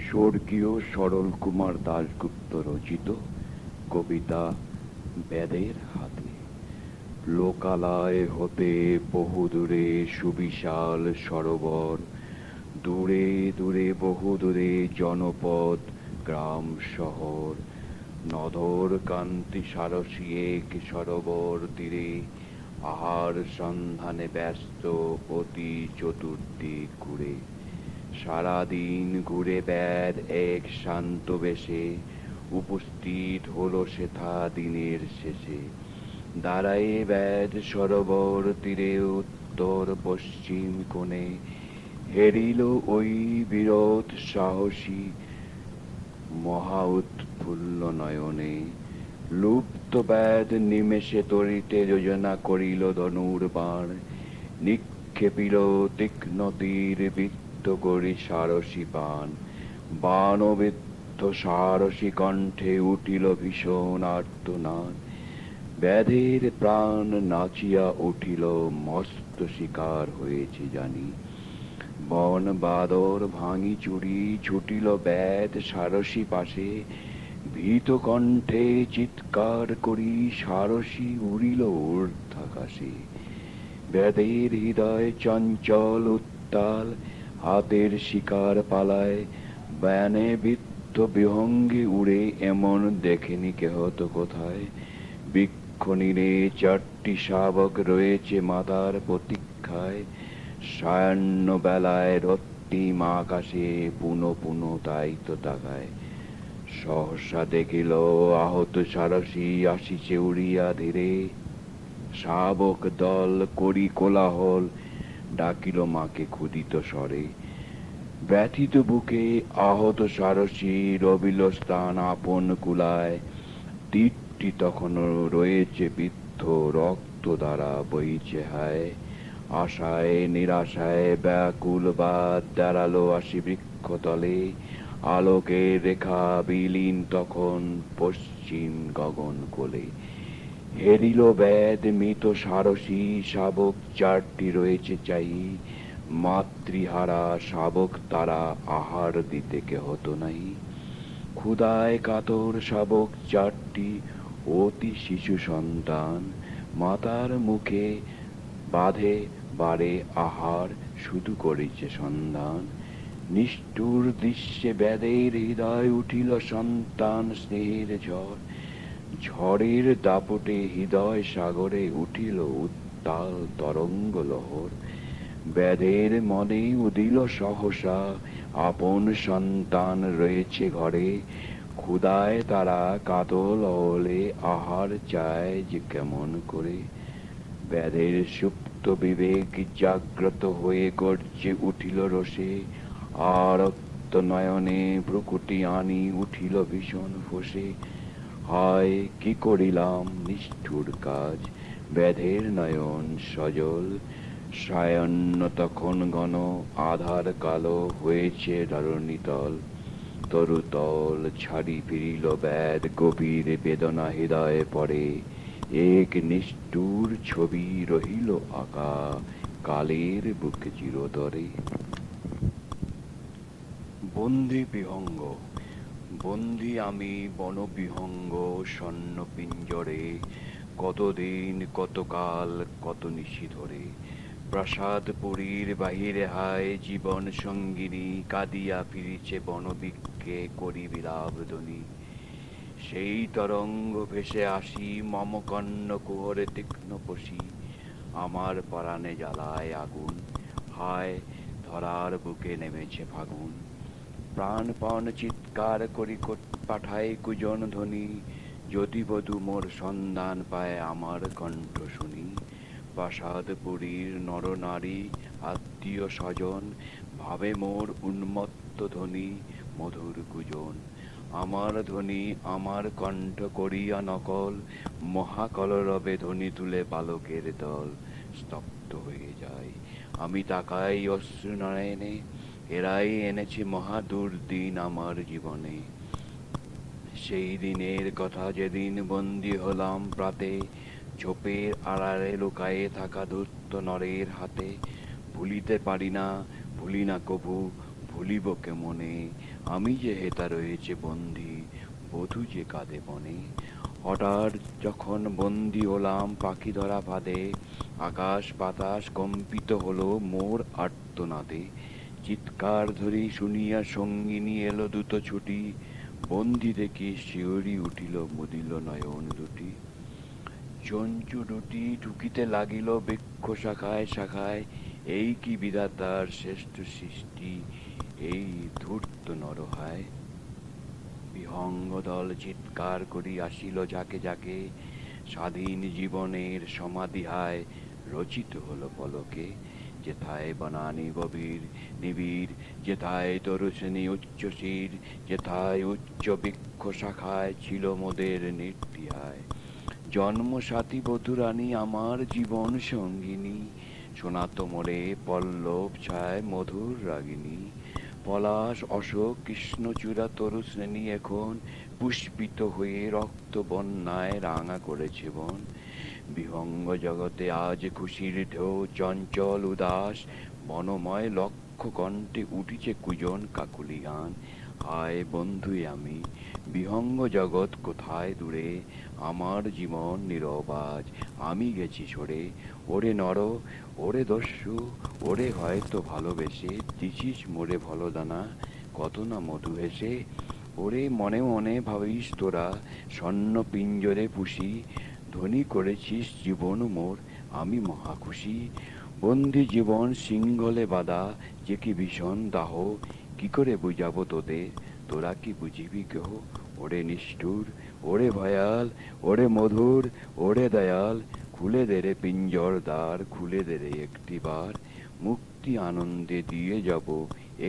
স্বর্গীয় সরল কুমার দাশগুপ্ত রচিত কবিতা বেদের হাতে। লোকালয় হতে বহুদূরে সুবিশাল সরোবর, দূরে দূরে বহুদূরে জনপদ, গ্রাম শহর, নধর কান্তি সারসী এক সরোবর তীরে আহার সন্ধানে ব্যস্ত অতি চতুর্দিক ঘুরে। সারাদিন ঘুরে বেড় এক শান্ত বেশে, উপস্থিত হলো সেথা দিনের শেষে। দাঁড়ায়ে বেদ সরোবর তীরে উত্তর পশ্চিম কোণে, হেরিল ওই বিরোধ সাহসী মহা উৎফুল্ল নয়নে। লুপ্ত বেদ নিমেষে তরিতে যোজনা করিল ধনুর বাণ, নিক্ষেপিল তীক্ষ্ণ তীর বিদ্ধ করি সারসী পান। বাণবিদ্ধ সারসী কণ্ঠে উঠিল ভীষণ আর্তনাদ, ব্যাধের প্রাণ নাচিয়া উঠিল মস্ত শিকার হয়েছে জানি। বন বাদর ভাঙি চুরি ছুটিল ব্যাধ সারসী পাশে, ভীত কণ্ঠে চিৎকার করি সারসী উড়িল ঊর্ধ্বাকাশে। ব্যাধের হৃদয় চঞ্চল উত্তাল, হাতের শিকার পালায়, ব্যানে বিদ্ধ বিহঙ্গে উড়ে এমন দেখেনি কেহ তো কোথায়। বৃক্ষ নীড়ে চারটি শাবক রয়েছে মাতার প্রতীক্ষায়, সায়াহ্ন বেলায় রক্তিম আকাশে পুনঃ পুনঃ তাই তো তাকায়। সহসা দেখিল আহত সারসী আসিছে উড়িয়া ধীরে, শাবক দল করি কোলাহল ডাকিল মাকে ক্ষুধিত স্বরে। ব্যথিত বুকে আহত সারসী রবিল স্থান আপন কুলায়, তীরটি তখনও রয়েছে বিদ্ধ রক্ত দ্বারা বইছে হায়। আশায় নিরাশায় ব্যাকুল বাদ দাঁড়ালো আসি বৃক্ষতলে, আলোকের রেখা বিলীন তখন পশ্চিম গগন কোলে। হেরিল বেদ মৃত সারসী শাবক চারটি রয়েছে চাই, মাতৃহারা শাবক তারা আহার দিতে কেহ তো নাই। ক্ষুধায় কাতর শাবক চারটি অতি শিশু সন্তান, মাতার মুখে বাঁধে বারে আহার শুধু করেছে সন্ধান। নিষ্ঠুর দৃশ্যে ব্যাধের হৃদয় উঠিল সন্তান স্নেহের ঝড়, ঝড়ের দাপটে হৃদয় সাগরে উঠিল উত্তাল তরঙ্গ লহর। ব্যাধের মনে উদিল সহসা আপন সন্তান রয়েছে ঘরে, ক্ষুধায় তারা কাতল হলে আহার চায় যে কেমন করে। ব্যাধের সুপ্ত বিবেক জাগ্রত হয়ে গর্জে উঠিল রোষে, আরক্ত নয়নে ভ্রুকুটি আনি উঠিল ভীষণ ফোঁসে। হায় কি করিলাম নিষ্ঠুর কাজ, ব্যাধের নয়ন সজল, সায়াহ্ন তখন ঘন আধার কালো হয়েছে ধরণীতল। তরুতল ছাড়ি ফিরিল ব্যাধ গভীর বেদনা হৃদয়ে পড়ে, এক নিষ্ঠুর ছবি রহিল আঁকা কালের বুকে চিরতরে। বন্দি বিহঙ্গ। বন্দি আমি বনবিহঙ্গ স্বর্ণ পিঞ্জরে, কতদিন কতকাল কত নিশি ধরে। প্রাসাদপুরীর বাহিরে হায় জীবন সঙ্গিনী কাঁদিয়া ফিরিছে বনবৃক্ষে করি বিলাপ ধ্বনি। সেই তরঙ্গ ভেসে আসি মম কর্ণ কুহরে তীক্ষ্ণ পশি, আমার পরাণে জ্বালায় আগুন। হায় ধরার বুকে নেমেছে ফাগুন, প্রাণপণ চিৎকার করি পাঠায় কুজন ধ্বনি। যদি বধূ মোর সন্ধান পায় আমার কণ্ঠ শুনি, প্রাসাদপুরীর নরনারী আত্মীয় স্বজন ভাবে মোর উন্মত্ত ধ্বনি মধুর কুজন। আমার ধ্বনি আমার কণ্ঠ করিয়া নকল, মহাকলরবে ধ্বনি তুলে বালকের দল। স্তব্ধ হয়ে যায় আমি তাকাই অশ্রু নয়নে, এরাই এনেছে মহা দুর্দিন আমার জীবনে। সেই দিনের কথা যেদিন বন্দী হলাম প্রাতে, ঝোপের আড়ালে লুকায়ে থাকা দুষ্ট নরের হাতে। ভুলিতে পারি না, ভুলি না কভু, ভুলিব কেমনে আমি যে হেতা রয়েছে বন্দী বধূ যে কাঁদে বনে। হঠাৎ যখন বন্দী হলাম পাখি ধরা ফাঁদে, আকাশ বাতাস কম্পিত হলো মোর আর্তনাদে। চিৎকার ধরি শুনিয়া সঙ্গিনী এলো দ্রুত ছুটি, বন্দী দেখি শিহরি উঠিল মুদিল নয়ন দুটি। চঞ্চু দুটি ঢুকিতে লাগিল বৃক্ষ শাখায় শাখায়, এই কি বিধাতার শ্রেষ্ঠ সৃষ্টি, এই ধূর্ত নরহায়। বিহঙ্গ দল চিৎকার করি আসিল ঝাঁকে ঝাঁকে, স্বাধীন জীবনের সমাধিহায় রচিত হলো পলকে। যেথায় বনানী গভীর নিবিড়, যেথায় তরুশ্রেণী উচ্চশির, যেথায় উচ্চ বৃক্ষ শাখায় ছিল মোদের নির্দ্বিধায় জন্মসাথী বধূরানী আমার জীবন সঙ্গিনী, শোনাত মোরে পল্লব ছায় মধুর রাগিনী। পলাশ অশোক কৃষ্ণচূড়া তরুশ্রেণী এখন পুষ্পিত হয়ে রক্ত বন্যায় রাঙা করেছে বন। বিহঙ্গ জগতে আজ খুশির ঢেউ চঞ্চল উদাস, বনময় লক্ষ কণ্ঠে উঠিছে কুজন কাকুলি গান। হায় বন্ধুই আমি, বিহঙ্গ জগৎ কোথায় দূরে, আমার জীবন নীরব আজ, আমি গেছি সরে। ওরে নর, ওরে দস্যু, ওরে হয়তো ভালোবেসে দিছিস মোরে ভলদানা, কত না মধু হেসে। ওরে মনে মনে ভাবিস তোরা স্বর্ণ পিঞ্জরে পুষি, ধনী করেছিস জীবন মোর, আমি মহা খুশি। বন্দি জীবন সিংহলে বাঁধা যে কি ভীষণ দাহ, কি করে বুঝাবো তোদের, তোরা কি বুঝিবি কেহ। ওরে নিষ্ঠুর, ওরে ভয়াল, ওরে মধুর, ওরে দয়াল, খুলে দে রে পিঞ্জর দ্বার, খুলে দে রে একটিবার, মুক্তি আনন্দে দিয়ে যাব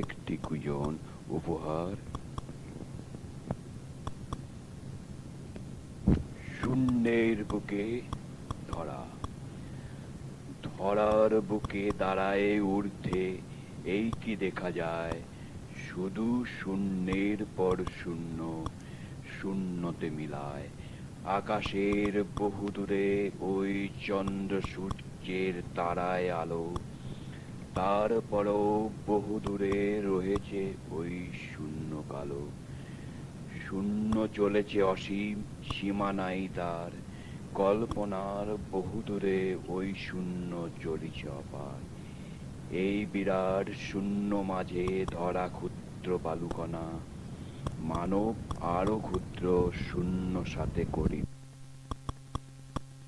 একটি কুজন উপহার। শূন্যের বুকে ধরা, ধরার বুকে দাঁড়ায় ঊর্ধ্বে, এই কি দেখা যায়, শুধু শূন্যের পর শূন্য, শূন্যতে মিলায়। আকাশের বহুদূরে ওই চন্দ্র সূর্যের তারায় আলো, তারপরও বহুদূরে রয়েছে ওই শূন্য কালো। শূন্য চলেছে অসীম, সীমা নাই তার, কল্পনার বহুদূরে ওই শূন্য চলিছে অপার। এই বিরাট শূন্য মাঝে ধরা ক্ষুদ্র বালুকণা, মানব আরো ক্ষুদ্র শূন্য সাথে করি